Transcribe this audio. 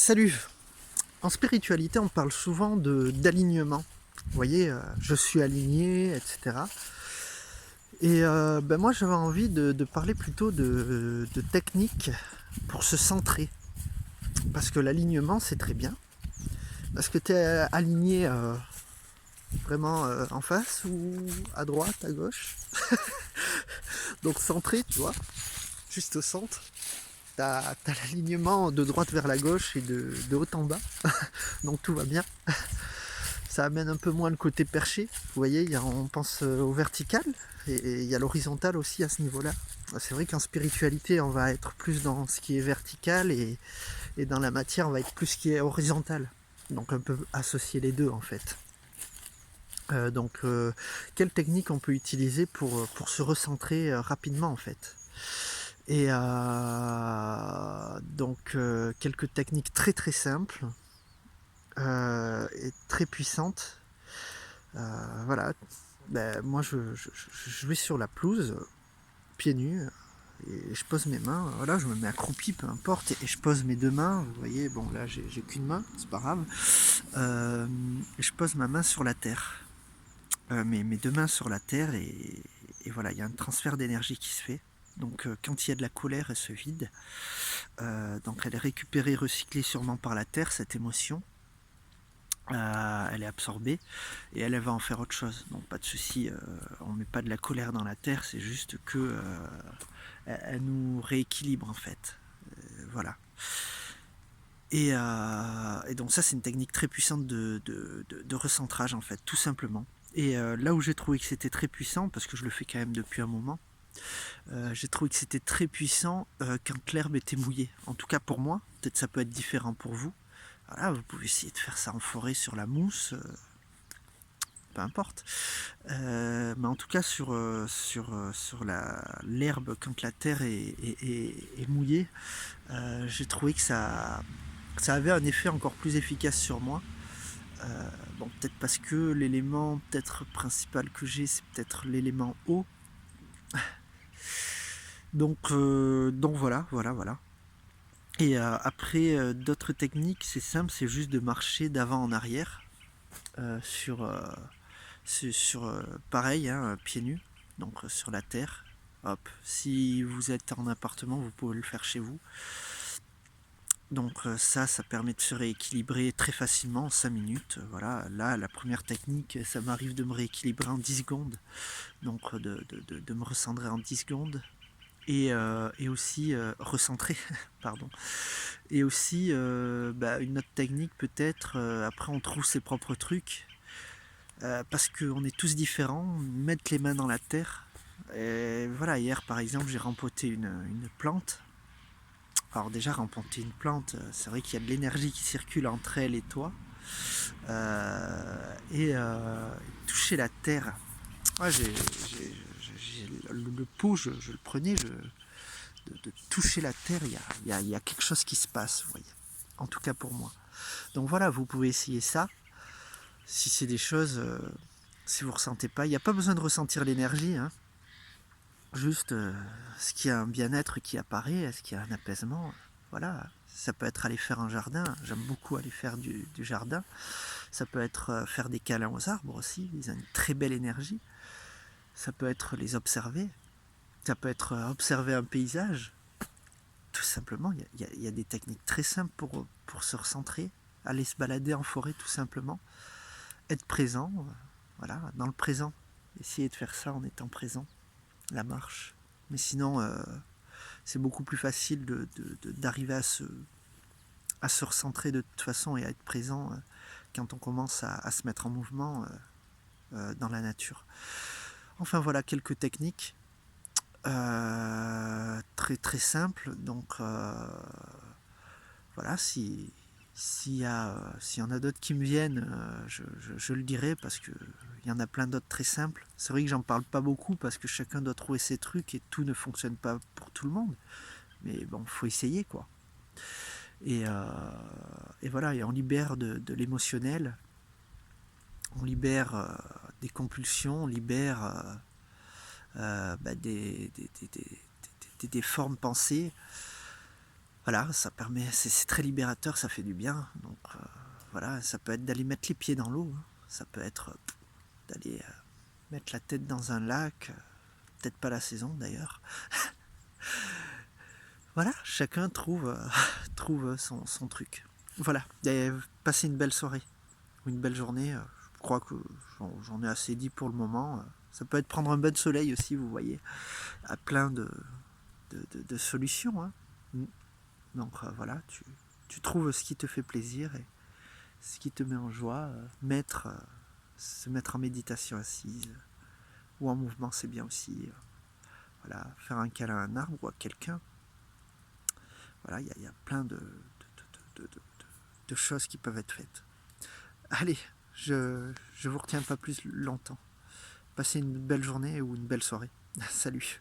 Salut! En spiritualité, on parle souvent d'alignement. Vous voyez, je suis aligné, etc. Et moi, j'avais envie de parler plutôt de techniques pour se centrer. Parce que l'alignement, c'est très bien. Parce que tu es aligné vraiment en face ou à droite, à gauche. Donc centré, tu vois, juste au centre. T'as l'alignement de droite vers la gauche et de haut en bas. Donc tout va bien. Ça amène un peu moins le côté perché. Vous voyez, on pense au vertical et il y a l'horizontal aussi à ce niveau-là. C'est vrai qu'en spiritualité, on va être plus dans ce qui est vertical et dans la matière, on va être plus ce qui est horizontal. Donc un peu associer les deux en fait. Quelle technique on peut utiliser pour se recentrer rapidement en fait. Et quelques techniques très très simples et très puissantes. Voilà, moi je vais sur la pelouse, pieds nus, et je pose mes mains, voilà, je me mets accroupi, peu importe, et je pose mes deux mains, vous voyez, bon là j'ai qu'une main, c'est pas grave, je pose ma main sur la terre, mes deux mains sur la terre, et voilà, il y a un transfert d'énergie qui se fait. Donc quand il y a de la colère, elle se vide, donc elle est récupérée, recyclée sûrement par la terre, cette émotion. Elle est absorbée et elle va en faire autre chose. Donc pas de souci, on met pas de la colère dans la terre, c'est juste que elle nous rééquilibre en fait. Voilà. Et donc ça c'est une technique très puissante de recentrage en fait, tout simplement. Et là où j'ai trouvé que c'était très puissant, parce que je le fais quand même depuis un moment, j'ai trouvé que c'était très puissant quand l'herbe était mouillée. En tout cas pour moi, peut-être ça peut être différent pour vous. Voilà, vous pouvez essayer de faire ça en forêt sur la mousse, peu importe. Mais en tout cas sur l'herbe quand la terre est mouillée, j'ai trouvé que ça avait un effet encore plus efficace sur moi. Bon, peut-être parce que l'élément peut-être principal que j'ai, c'est peut-être l'élément eau. Donc voilà. Et après, d'autres techniques, c'est simple, c'est juste de marcher d'avant en arrière sur pareil, hein, pieds nus, donc sur la terre. Hop, si vous êtes en appartement, vous pouvez le faire chez vous. Donc ça permet de se rééquilibrer très facilement en 5 minutes. Voilà, là, la première technique, ça m'arrive de me rééquilibrer en 10 secondes. Donc de me recentrer en 10 secondes. Et aussi recentrer, pardon. Et aussi, une autre technique peut-être, après on trouve ses propres trucs. Parce qu'on est tous différents, mettre les mains dans la terre. Et voilà, hier par exemple, j'ai rempoté une plante. Alors déjà, rempoter une plante, c'est vrai qu'il y a de l'énergie qui circule entre elle et toi. Toucher la terre. Ouais, le pot, je le prenais, de toucher la terre, il y a quelque chose qui se passe, vous voyez. En tout cas pour moi. Donc voilà, vous pouvez essayer ça. Si c'est des choses, si vous ne ressentez pas, il n'y a pas besoin de ressentir l'énergie, hein. Juste, est-ce qu'il y a un bien-être qui apparaît, est-ce qu'il y a un apaisement, voilà. Ça peut être aller faire un jardin, j'aime beaucoup aller faire du jardin. Ça peut être faire des câlins aux arbres aussi, ils ont une très belle énergie. Ça peut être les observer, ça peut être observer un paysage. Tout simplement, il y a des techniques très simples pour se recentrer, aller se balader en forêt tout simplement, être présent, voilà, dans le présent. Essayer de faire ça en étant présent, la marche. Mais sinon, c'est beaucoup plus facile d'arriver à se recentrer de toute façon et à être présent quand on commence à se mettre en mouvement dans la nature. Enfin voilà quelques techniques très très simples. Donc voilà, s'il y en a d'autres qui me viennent, je le dirai parce que il y en a plein d'autres très simples. C'est vrai que j'en parle pas beaucoup parce que chacun doit trouver ses trucs et tout ne fonctionne pas pour tout le monde. Mais bon, faut essayer quoi. Et, euh, et voilà, et on libère de l'émotionnel, on libère des compulsions, on libère des formes pensées. Voilà, ça permet, c'est très libérateur, ça fait du bien. Donc voilà, ça peut être d'aller mettre les pieds dans l'eau, hein. Ça peut être d'aller mettre la tête dans un lac, peut-être pas la saison d'ailleurs. Voilà, chacun trouve, trouve son truc. Voilà, et passez une belle soirée ou une belle journée. Je crois que j'en ai assez dit pour le moment. Ça peut être prendre un bain de soleil aussi, vous voyez, à plein de solutions, hein. Donc voilà, tu trouves ce qui te fait plaisir et ce qui te met en joie. Se mettre en méditation assise ou en mouvement, c'est bien aussi. Voilà, faire un câlin à un arbre ou à quelqu'un. Voilà, il y a plein de choses qui peuvent être faites. Allez, je vous retiens pas plus longtemps. Passez une belle journée ou une belle soirée. Salut.